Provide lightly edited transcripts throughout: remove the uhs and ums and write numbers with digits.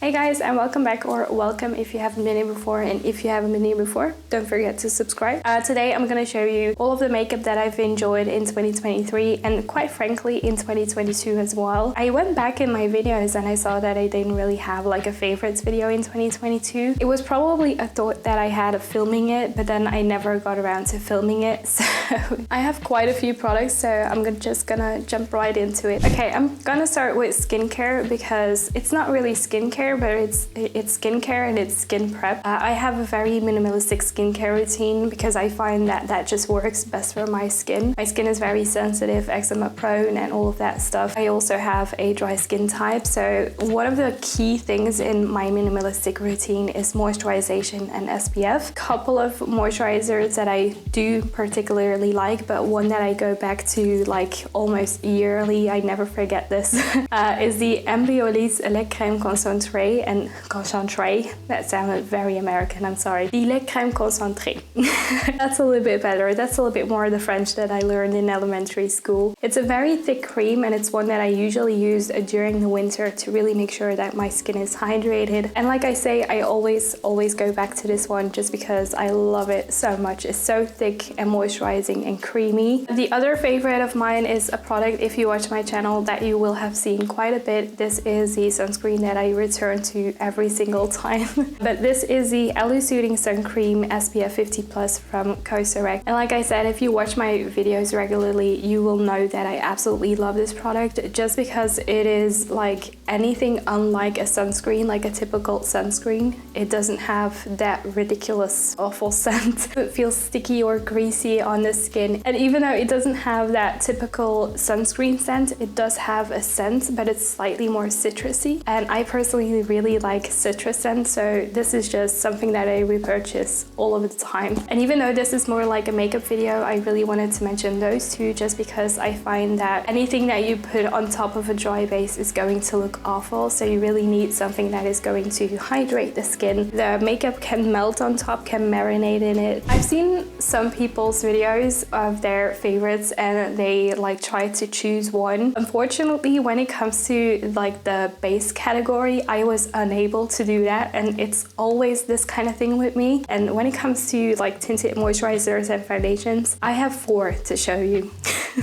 Hey guys, and welcome back, or welcome if you haven't been here before, and if you haven't been here before, don't forget to subscribe. Today I'm going to show you all of the makeup that I've enjoyed in 2023 and quite frankly in 2022 as well. I went back in my videos and I saw that I didn't really have like a favorites video in 2022. It was probably a thought that I had of filming it, but then I never got around to filming it. So I have quite a few products, so I'm just gonna jump right into it. Okay, I'm gonna start with skincare because it's not really skincare, but it's skincare and it's skin prep. I have a very minimalistic skincare routine because I find that that just works best for my skin. My skin is very sensitive, eczema prone and all of that stuff. I also have a dry skin type, so one of the key things in my minimalistic routine is moisturization and SPF. Couple of moisturizers that I do particularly like, but one that I go back to like almost yearly, I never forget this, is the Embryolisse lait crème concentre and concentré. That sounded very American, I'm sorry. The lait crème concentré. That's a little bit better. That's a little bit more the French that I learned in elementary school. It's a very thick cream and it's one that I usually use during the winter to really make sure that my skin is hydrated. And like I say, I always go back to this one just because I love it so much. It's so thick and moisturizing and creamy. The other favorite of mine is a product, if you watch my channel, that you will have seen quite a bit. This is the sunscreen that I return to every single time. But this is the Aloe Soothing Sun Cream SPF 50+ from COSRX. And like I said, if you watch my videos regularly, you will know that I absolutely love this product just because it is like anything unlike a sunscreen, like a typical sunscreen. It doesn't have that ridiculous, awful scent. It feels sticky or greasy on the skin. And even though it doesn't have that typical sunscreen scent, it does have a scent, but it's slightly more citrusy. And I personally really like citrus scent, so this is just something that I repurchase all of the time. And even though this is more like a makeup video, I really wanted to mention those two just because I find that anything that you put on top of a dry base is going to look awful, so you really need something that is going to hydrate the skin. The makeup can melt on top, can marinate in it. I've seen some people's videos of their favorites and they like try to choose one. Unfortunately, when it comes to like the base category, I was unable to do that, and it's always this kind of thing with me. And when it comes to like tinted moisturizers and foundations, I have 4 to show you.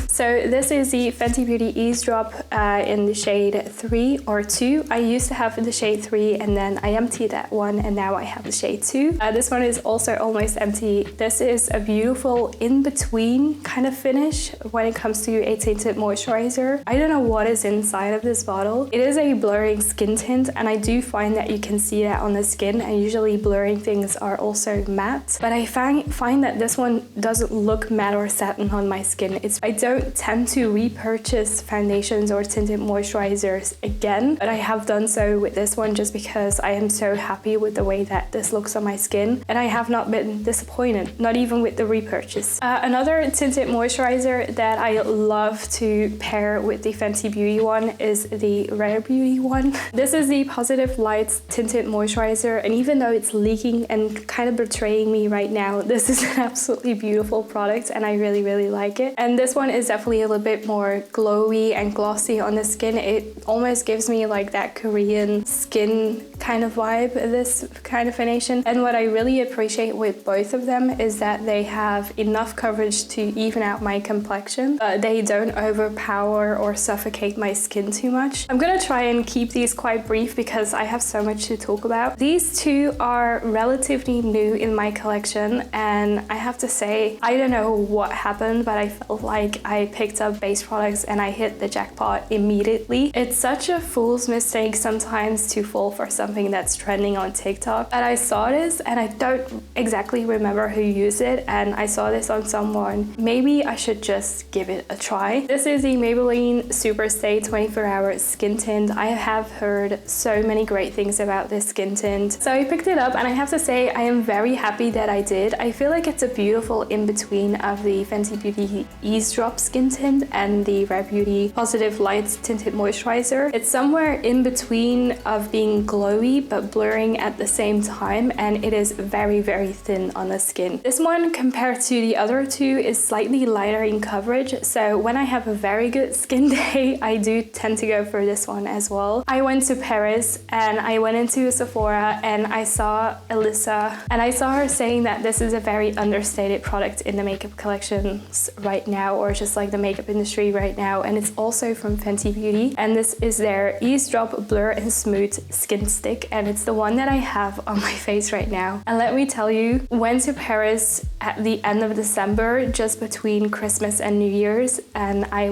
So this is the Fenty Beauty Eaze Drop in the shade 3 or 2. I used to have the shade 3 and then I emptied that one and now I have the shade 2. This one is also almost empty. This is a beautiful in-between kind of finish when it comes to a tinted moisturizer. I don't know what is inside of this bottle. It is a blurring skin tint, and I do find that you can see that on the skin, and usually blurring things are also matte. But I find that this one doesn't look matte or satin on my skin. I don't tend to repurchase foundations or tinted moisturizers again, but I have done so with this one just because I am so happy with the way that this looks on my skin, and I have not been disappointed, not even with the repurchase. Another tinted moisturizer that I love to pair with the Fenty Beauty one is the Rare Beauty one. This is the Positive Light tinted moisturizer, and even though it's leaking and kind of betraying me right now, this is an absolutely beautiful product and I really like it. And this one is definitely a little bit more glowy and glossy on the skin. It almost gives me like that Korean skin kind of vibe, this kind of foundation. And what I really appreciate with both of them is that they have enough coverage to even out my complexion, but they don't overpower or suffocate my skin too much. I'm gonna try and keep these quite brief because I have so much to talk about. These two are relatively new in my collection, and I have to say, I don't know what happened, but I felt like I picked up base products and I hit the jackpot immediately. It's such a fool's mistake sometimes to fall for something that's trending on TikTok. And I saw this and I don't exactly remember who used it, and I saw this on someone. Maybe I should just give it a try. This is the Maybelline Super Stay 24-Hour Skin Tint. I have heard so many great things about this skin tint. So I picked it up and I have to say I am very happy that I did. I feel like it's a beautiful in-between of the Fenty Beauty Eaze Drop Skin Tint and the Rare Beauty Positive Light Tinted Moisturizer. It's somewhere in between of being glowy glowy but blurring at the same time, and it is very, very thin on the skin. This one, compared to the other two, is slightly lighter in coverage, so when I have a very good skin day, I do tend to go for this one as well. I went to Paris and I went into Sephora and I saw Alyssa, and I saw her saying that this is a very understated product in the makeup collections right now, or just like the makeup industry right now, and it's also from Fenty Beauty, and this is their Ease Drop Blur and Smooth Skin Stick, and it's the one that I have on my face right now. And let me tell you, went to Paris at the end of December, just between Christmas and New Year's, and I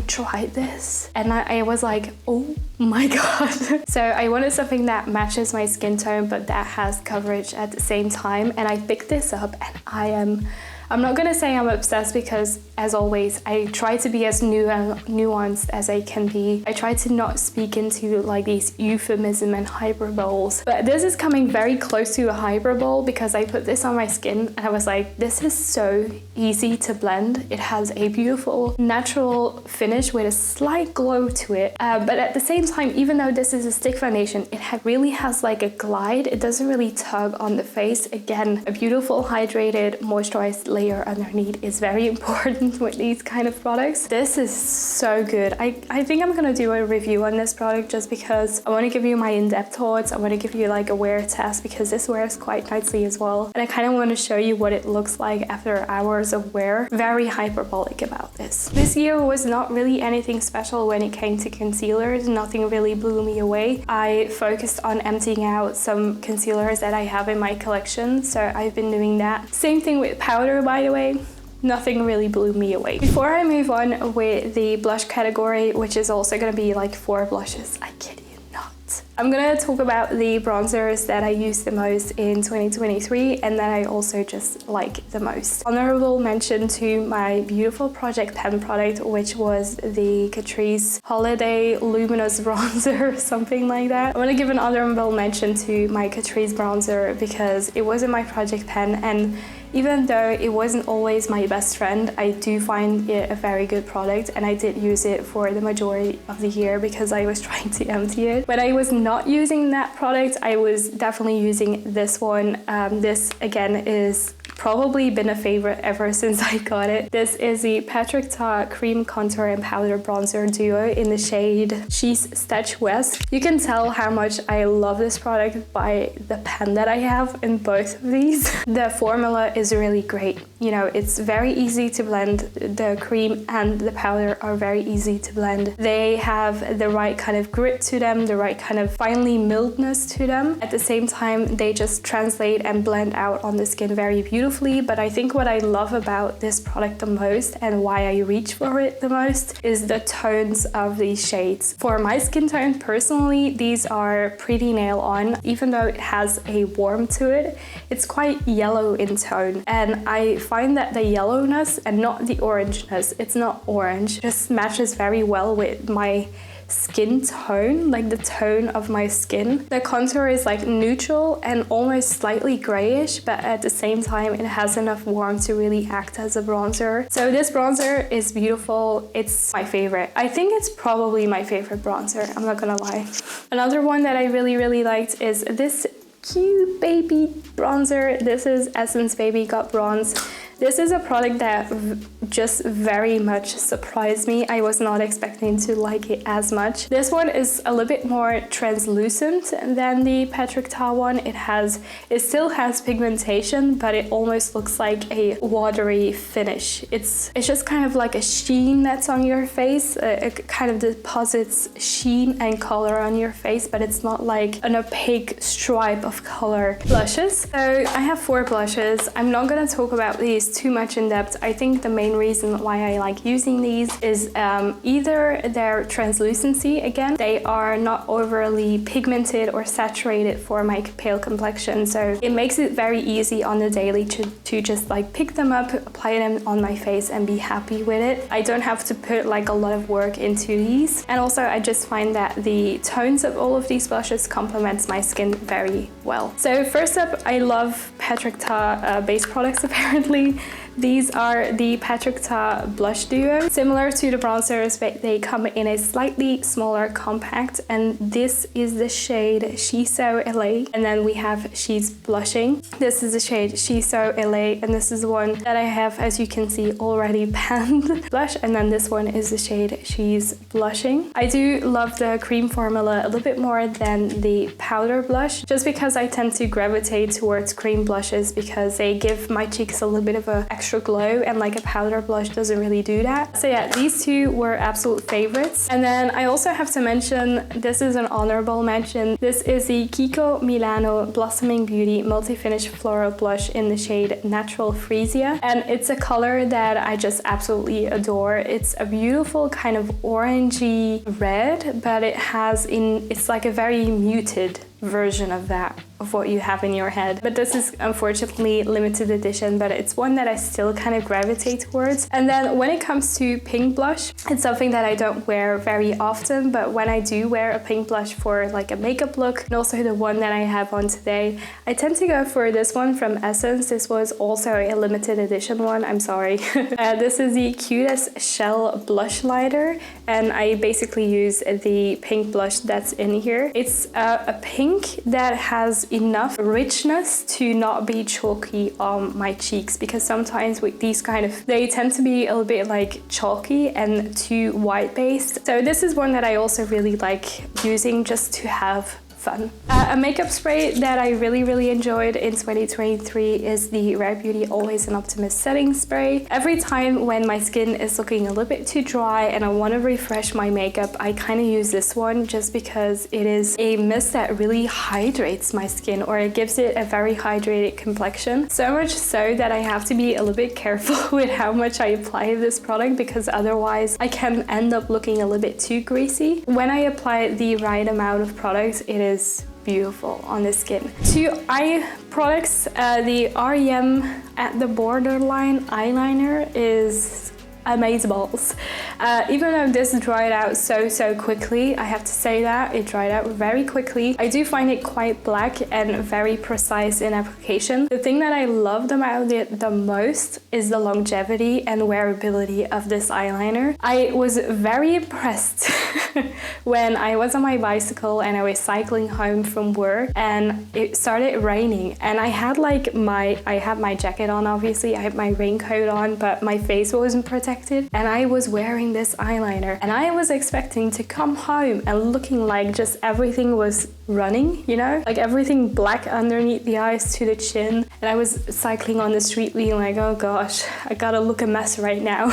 tried this and I was like, oh my god. So I wanted something that matches my skin tone but that has coverage at the same time, and I picked this up and I'm not gonna say I'm obsessed, because as always, I try to be as nuanced as I can be. I try to not speak into like these euphemism and hyperboles, but this is coming very close to a hyperbole because I put this on my skin and I was like, this is so easy to blend. It has a beautiful natural finish with a slight glow to it, but at the same time, even though this is a stick foundation, it really has like a glide. It doesn't really tug on the face. Again, a beautiful hydrated moisturized layer underneath is very important with these kind of products. This is so good. I think I'm gonna do a review on this product just because I want to give you my in-depth thoughts. I want to give you like a wear test because this wears quite nicely as well, and I kind of want to show you what it looks like after hours of wear. Very hyperbolic about this. This year was not really anything special when it came to concealers. Nothing really blew me away. I focused on emptying out some concealers that I have in my collection, so I've been doing that. Same thing with powder, by the way. Nothing really blew me away. Before I move on with the blush category, which is also going to be like 4 blushes, I kid you not, I'm going to talk about the bronzers that I used the most in 2023 and that I also just like the most. Honorable mention to my beautiful Project Pen product, which was the Catrice Holiday Luminous Bronzer, something like that. I want to give an honorable mention to my Catrice bronzer because it was in my Project Pen, and even though it wasn't always my best friend, I do find it a very good product, and I did use it for the majority of the year because I was trying to empty it. When I was not using that product, I was definitely using this one. This again is probably been a favorite ever since I got it. This is the Patrick Ta Cream Contour and Powder Bronzer Duo in the shade She's Statuesque. You can tell how much I love this product by the pen that I have in both of these. The formula is really great. You know, it's very easy to blend. The cream and the powder are very easy to blend. They have the right kind of grit to them, the right kind of finely milledness to them. At the same time, they just translate and blend out on the skin very beautifully. But I think what I love about this product the most and why I reach for it the most is the tones of these shades. For my skin tone personally, these are pretty nail on. Even though it has a warmth to it, it's quite yellow in tone, and I find that the yellowness and not the orangeness, it's not orange, just matches very well with my skin tone, like the tone of my skin. The contour is like neutral and almost slightly grayish, but at the same time it has enough warmth to really act as a bronzer. So this bronzer is beautiful. It's my favorite. I think it's probably my favorite bronzer, I'm not gonna lie. Another one that I really liked is this cute baby bronzer. This is Essence Baby Got Bronze. This is a product that just very much surprised me. I was not expecting to like it as much. This one is a little bit more translucent than the Patrick Ta one. It still has pigmentation, but it almost looks like a watery finish. It's just kind of like a sheen that's on your face. It kind of deposits sheen and color on your face, but it's not like an opaque stripe of color. Blushes. So I have 4 blushes. I'm not gonna talk about these too much in depth. I think the main reason why I like using these is either their translucency. Again, they are not overly pigmented or saturated for my pale complexion, so it makes it very easy on the daily to just like pick them up, apply them on my face and be happy with it. I don't have to put like a lot of work into these, and also I just find that the tones of all of these blushes complements my skin very well. So first up, I love Patrick Ta base products apparently. These are the Patrick Ta Blush Duo. Similar to the bronzers, but they come in a slightly smaller compact, and this is the shade She's So LA. And then we have She's Blushing. This is the shade She's So LA, and this is the one that I have, as you can see, already panned blush. And then this one is the shade She's Blushing. I do love the cream formula a little bit more than the powder blush, just because I tend to gravitate towards cream blushes because they give my cheeks a little bit of an extra glow, and like a powder blush doesn't really do that. So yeah, these two were absolute favorites. And then I also have to mention, this is an honorable mention. This is the Kiko Milano Blossoming Beauty Multi-Finish Floral Blush in the shade Natural Freesia. And it's a color that I just absolutely adore. It's a beautiful kind of orangey red, but it's like a very muted version of that, of what you have in your head. But this is unfortunately limited edition, but it's one that I still kind of gravitate towards. And then when it comes to pink blush, it's something that I don't wear very often, but when I do wear a pink blush for like a makeup look, and also the one that I have on today, I tend to go for this one from Essence. This was also a limited edition one, I'm sorry. This is the Cutest Shell Blush Lighter, and I basically use the pink blush that's in here. It's a pink that has enough richness to not be chalky on my cheeks, because sometimes with these they tend to be a little bit like chalky and too white based. So this is one that I also really like using just to have fun. A makeup spray that I really enjoyed in 2023 is the Rare Beauty Always an Optimist Setting Spray. Every time when my skin is looking a little bit too dry and I want to refresh my makeup, I kind of use this one just because it is a mist that really hydrates my skin, or it gives it a very hydrated complexion. So much so that I have to be a little bit careful with how much I apply this product, because otherwise I can end up looking a little bit too greasy. When I apply the right amount of product, it is beautiful on the skin. Two eye products, the REM at the Borderline eyeliner is amazeballs. Even though this dried out so quickly, I have to say that it dried out very quickly. I do find it quite black and very precise in application. The thing that I loved about it the most is the longevity and wearability of this eyeliner. I was very impressed when I was on my bicycle and I was cycling home from work and it started raining, and I had my jacket on, obviously I had my raincoat on, but my face wasn't protected, and I was wearing this eyeliner, and I was expecting to come home and looking like just everything was running, you know, like everything black underneath the eyes to the chin, and I was cycling on the street being like, oh gosh, I gotta look a mess right now.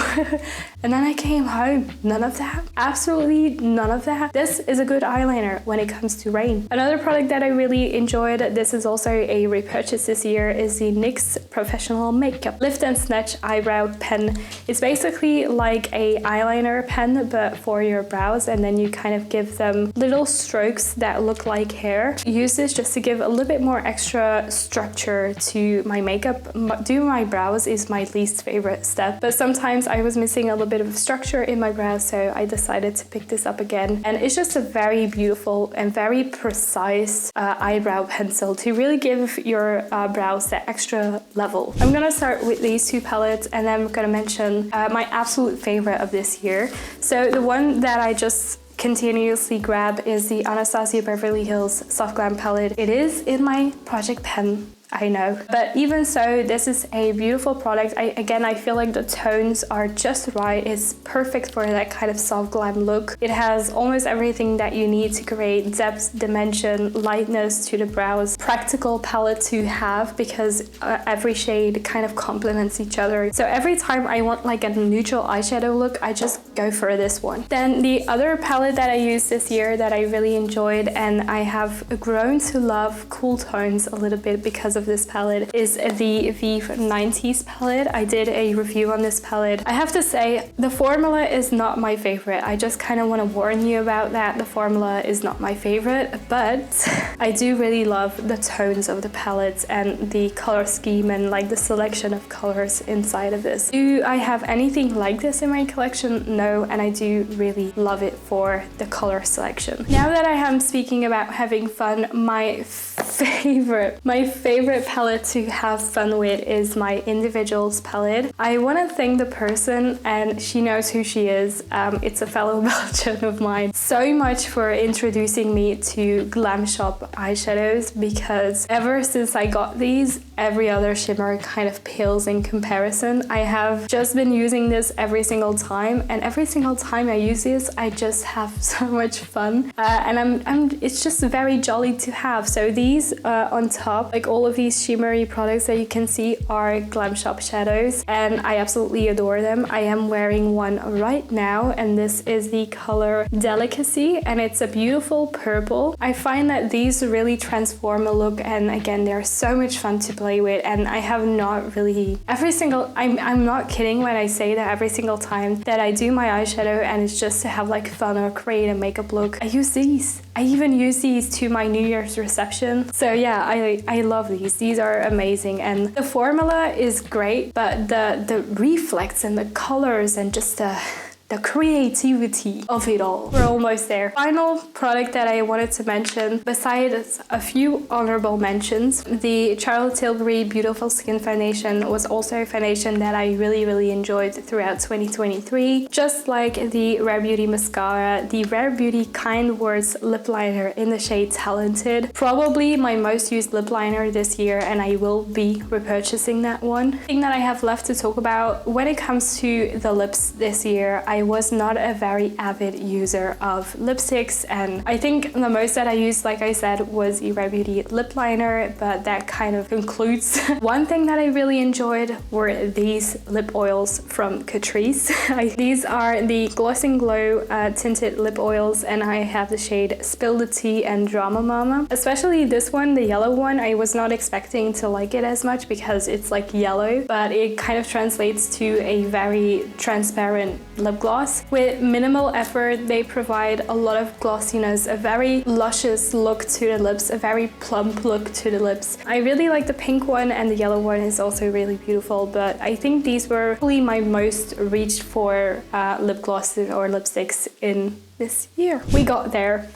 And then I came home, none of that, absolutely none of that. This is a good eyeliner when it comes to rain. Another product that I really enjoyed, this is also a repurchase this year, is the NYX Professional Makeup Lift and Snatch Eyebrow Pen. It's basically like a eyeliner pen, but for your brows, and then you kind of give them little strokes that look like hair. Use this just to give a little bit more extra structure to my makeup. Doing my brows is my least favorite step, but sometimes I was missing a little bit of structure in my brows, so I decided to pick this up again. And it's just a very beautiful and very precise eyebrow pencil to really give your brows that extra level. I'm gonna start with these two palettes, and then I'm gonna mention my absolute favorite of this year. So the one that I just continuously grab is the Anastasia Beverly Hills Soft Glam palette. It is in my project pen, I know, but even so, this is a beautiful product. I feel like the tones are just right. It's perfect for that kind of soft glam look. It has almost everything that you need to create depth, dimension, lightness to the brows. Practical palette to have, because every shade kind of complements each other. So every time I want like a neutral eyeshadow look, I just go for this one. Then the other palette that I used this year that I really enjoyed, and I have grown to love cool tones a little bit because of this palette, is the Vive 90s palette. I did a review on this palette. I have to say, the formula is not my favorite. I just kind of want to warn you about that. The formula is not my favorite, but I do really love the tones of the palettes and the color scheme and like the selection of colors inside of this. Do I have anything like this in my collection? No, and I do really love it for the color selection. Now that I am speaking about having fun, my favorite palette to have fun with is my Individuals palette. I want to thank the person, and she knows who she is. It's a fellow Belgian of mine, so much for introducing me to Glam Shop eyeshadows, because ever since I got these, every other shimmer kind of pales in comparison. I have just been using this every single time, and every single time I use this, I just have so much fun, and it's just very jolly to have. So these on top, like all of these shimmery products that you can see, are Glam Shop shadows, and I absolutely adore them. I am wearing one right now, and this is the color Delicacy, and it's a beautiful purple. I find that these really transform a look, and again, they're so much fun to play with, and I have not really I'm not kidding when I say that every single time that I do my eyeshadow and it's just to have like fun or create a makeup look, I use these. I even use these to my New Year's reception. So yeah, I love these. These are amazing, and the formula is great, but the reflex and the colors and just the creativity of it all. We're almost there. Final product that I wanted to mention, besides a few honorable mentions, the Charlotte Tilbury Beautiful Skin Foundation was also a foundation that I really enjoyed throughout 2023. Just like the Rare Beauty mascara, the Rare Beauty Kind Words lip liner in the shade Talented. Probably my most used lip liner this year, and I will be repurchasing that one. Thing that I have left to talk about when it comes to the lips this year, I was not a very avid user of lipsticks, and I think the most that I used, like I said, was the Rare Beauty lip liner, but that kind of concludes. One thing that I really enjoyed were these lip oils from Catrice. These are the Gloss and Glow tinted lip oils, and I have the shade Spill the Tea and Drama Mama. Especially this one, the yellow one, I was not expecting to like it as much because it's like yellow, but it kind of translates to a very transparent lip gloss. With minimal effort, they provide a lot of glossiness, a very luscious look to the lips, a very plump look to the lips. I really like the pink one, and the yellow one is also really beautiful, but I think these were probably my most reached for lip glosses or lipsticks in this year. We got there.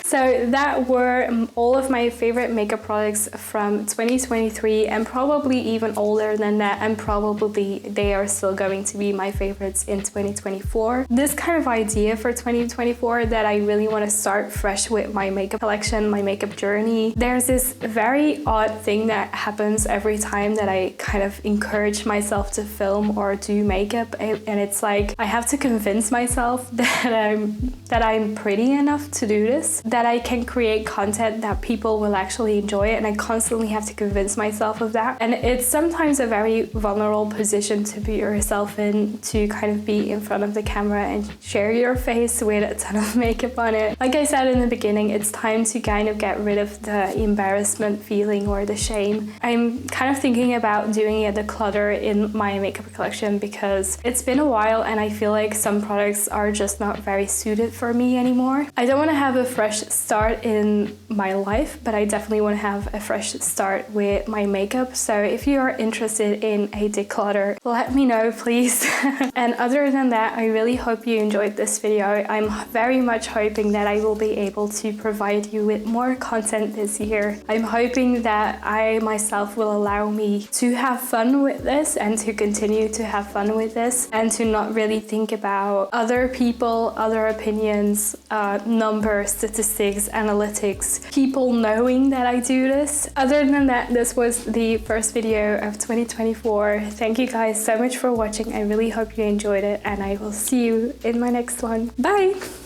So that were all of my favorite makeup products from 2023, and probably even older than that, and probably they are still going to be my favorites in 2024. This kind of idea for 2024 that I really want to start fresh with my makeup collection, my makeup journey. There's this very odd thing that happens every time that I kind of encourage myself to film or do makeup, and it's like I have to convince myself that I'm pretty enough to do this, that I can create content that people will actually enjoy, and I constantly have to convince myself of that. And it's sometimes a very vulnerable position to put yourself in, to kind of be in front of the camera and share your face with a ton of makeup on it. Like I said in the beginning, it's time to kind of get rid of the embarrassment feeling or the shame. I'm kind of thinking about doing a declutter in my makeup collection because it's been a while, and I feel like some products are just not very suited for me anymore. I don't want to have a fresh start in my life, but I definitely want to have a fresh start with my makeup. So if you are interested in a declutter, let me know, please. And other than that, I really hope you enjoyed this video. I'm very much hoping that I will be able to provide you with more content this year. I'm hoping that I myself will allow me to have fun with this, and to continue to have fun with this, and to not really think about other people, other opinions, numbers, statistics, analytics, people knowing that I do this. Other than that, this was the first video of 2024. Thank you guys so much for watching. I really hope you enjoyed it, and I will see you in my next one. Bye!